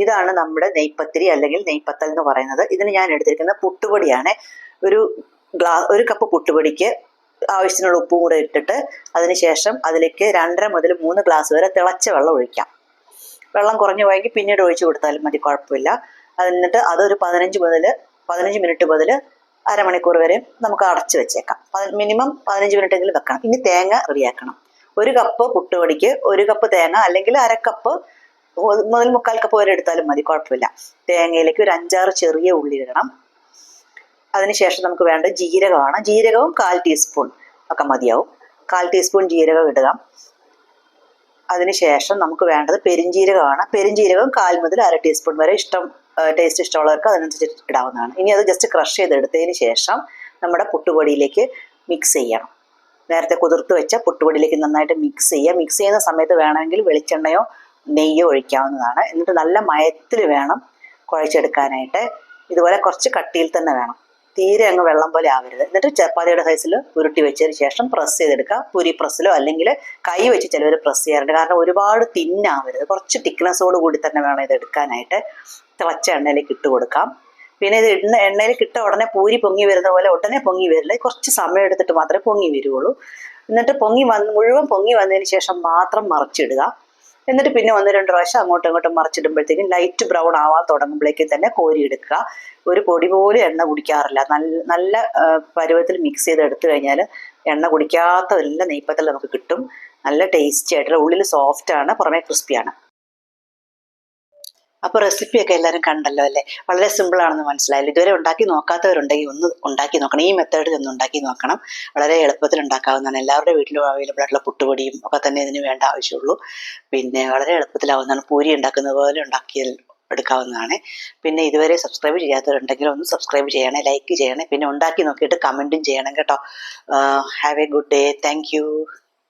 ഇതാണ് നമ്മുടെ നെയ്പത്തിരി അല്ലെങ്കിൽ നെയ്പത്തൽ എന്ന് പറയുന്നത്. ഇതിന് ഞാൻ എടുത്തിരിക്കുന്നത് പുട്ടുപൊടിയാണ്. ഒരു കപ്പ് പുട്ടുപൊടിക്ക് ആവശ്യത്തിനുള്ള ഉപ്പും കൂടെ ഇട്ടിട്ട് അതിനുശേഷം അതിലേക്ക് 2.5 മുതൽ 3 ഗ്ലാസ് വരെ തിളച്ച വെള്ളം ഒഴിക്കാം. വെള്ളം കുറഞ്ഞു പോയെങ്കിൽ പിന്നീട് ഒഴിച്ചു കൊടുത്താലും മതി, കുഴപ്പമില്ല. എന്നിട്ട് അതൊരു 15 മിനിറ്റ് മുതൽ അരമണിക്കൂർ വരെ നമുക്ക് അടച്ചു വെച്ചേക്കാം. മിനിമം 15 മിനിറ്റ് എങ്കിലും വെക്കണം. ഇനി തേങ്ങ റെഡിയാക്കണം. 1 കപ്പ് പുട്ടുപൊടിക്ക് 1 കപ്പ് തേങ്ങ അല്ലെങ്കിൽ 1/2 കപ്പ് മുതൽ 3/4 കപ്പ് വരെ എടുത്താലും മതി, കുഴപ്പമില്ല. തേങ്ങയിലേക്ക് ഒരു 5-6 ചെറിയ ഉള്ളി ഇടണം. അതിനുശേഷം നമുക്ക് വേണ്ട ജീരകമാണ്. ജീരകവും 1/4 ടീസ്പൂൺ ഒക്കെ മതിയാവും. 1/4 ടീസ്പൂൺ ജീരകം ഇടുക. അതിനുശേഷം നമുക്ക് വേണ്ടത് പെരിഞ്ജീരകമാണ്. പെരിഞ്ജീരകം 1/4 മുതൽ 1/2 ടീസ്പൂൺ വരെ ടേസ്റ്റ് ഇഷ്ടമുള്ളവർക്ക് അതിനനുസരിച്ച് ഇടാവുന്നതാണ്. ഇനി അത് ജസ്റ്റ് ക്രഷ് ചെയ്തെടുത്തതിന് ശേഷം നമ്മുടെ പുട്ടുപൊടിയിലേക്ക് മിക്സ് ചെയ്യണം. നേരത്തെ കുതിർത്ത് വെച്ച പുട്ടുപൊടിയിലേക്ക് നന്നായിട്ട് മിക്സ് ചെയ്യുക. മിക്സ് ചെയ്യുന്ന സമയത്ത് വേണമെങ്കിൽ വെളിച്ചെണ്ണയോ നെയ്യോ ഒഴിക്കാവുന്നതാണ്. എന്നിട്ട് നല്ല മയത്തിൽ വേണം കുഴച്ചെടുക്കാനായിട്ട്. ഇതുപോലെ കുറച്ച് കട്ടിയിൽ തന്നെ വേണം, തീരെ അങ്ങ് വെള്ളം പോലെ ആവരുത്. എന്നിട്ട് ചപ്പാത്തിയുടെ സൈസിൽ ഉരുട്ടി വെച്ചതിന് ശേഷം പ്രസ് ചെയ്തെടുക്കുക. പൂരി പ്രസ്സിലോ അല്ലെങ്കിൽ കൈ വെച്ച് ചിലവർ പ്രസ് ചെയ്യാറുണ്ട്. കാരണം ഒരുപാട് തിന്നാവരുത്, കുറച്ച് തിക്നെസ്സോട് കൂടി തന്നെ വേണം ഇത് എടുക്കാനായിട്ട്. തിളച്ച എണ്ണയിലേക്ക് ഇട്ട് കൊടുക്കാം. പിന്നെ ഇത് എണ്ണയിലേക്ക് ഇട്ട ഉടനെ പൂരി പൊങ്ങി വരുന്ന പോലെ ഉടനെ പൊങ്ങി വരില്ല, കുറച്ച് സമയം എടുത്തിട്ട് മാത്രമേ പൊങ്ങി വരുള്ളൂ. എന്നിട്ട് മുഴുവൻ പൊങ്ങി വന്നതിന് ശേഷം മാത്രം മറിച്ചിടുക. എന്നിട്ട് പിന്നെ 1-2 പ്രാവശ്യം അങ്ങോട്ടും ഇങ്ങോട്ടും മറിച്ചിടുമ്പോഴത്തേക്കും ലൈറ്റ് ബ്രൗൺ ആവാൻ തുടങ്ങുമ്പോഴേക്കും തന്നെ കോരിയെടുക്കുക. ഒരു പൊടി പോലും എണ്ണ കുടിക്കാറില്ല. നല്ല പരുവത്തിൽ മിക്സ് ചെയ്ത് എടുത്തു കഴിഞ്ഞാൽ എണ്ണ കുടിക്കാത്ത നല്ല നെയ്പത്തൽ നമുക്ക് കിട്ടും. നല്ല ടേസ്റ്റി ആയിട്ടുള്ള, ഉള്ളിൽ സോഫ്റ്റാണ്, പുറമേ ക്രിസ്പിയാണ്. അപ്പോൾ റെസിപ്പിയൊക്കെ എല്ലാവരും കണ്ടല്ലോ അല്ലേ? വളരെ സിമ്പിളാണെന്ന് മനസ്സിലായല്ലോ. ഇതുവരെ ഉണ്ടാക്കി നോക്കാത്തവരുണ്ടെങ്കിൽ ഒന്ന് ഉണ്ടാക്കി നോക്കണം. ഈ മെത്തേഡിൽ ഒന്ന് ഉണ്ടാക്കി നോക്കണം. വളരെ എളുപ്പത്തിൽ ഉണ്ടാക്കാവുന്നതാണ്. എല്ലാവരുടെ വീട്ടിലും അവൈലബിൾ ആയിട്ടുള്ള പുട്ടുപൊടിയും ഒക്കെ തന്നെ ഇതിന് വേണ്ട ആവശ്യമുള്ളൂ. പിന്നെ വളരെ എളുപ്പത്തിലാവുന്നതാണ്. പൂരി ഉണ്ടാക്കുന്നത് പോലെ എടുക്കാവുന്നതാണ്. പിന്നെ ഇതുവരെ സബ്സ്ക്രൈബ് ചെയ്യാത്തവരുണ്ടെങ്കിൽ ഒന്ന് സബ്സ്ക്രൈബ് ചെയ്യണേ, ലൈക്ക് ചെയ്യണേ, പിന്നെ ഉണ്ടാക്കി നോക്കിയിട്ട് കമൻറ്റും ചെയ്യണം കേട്ടോ. Have A good day. Thank you.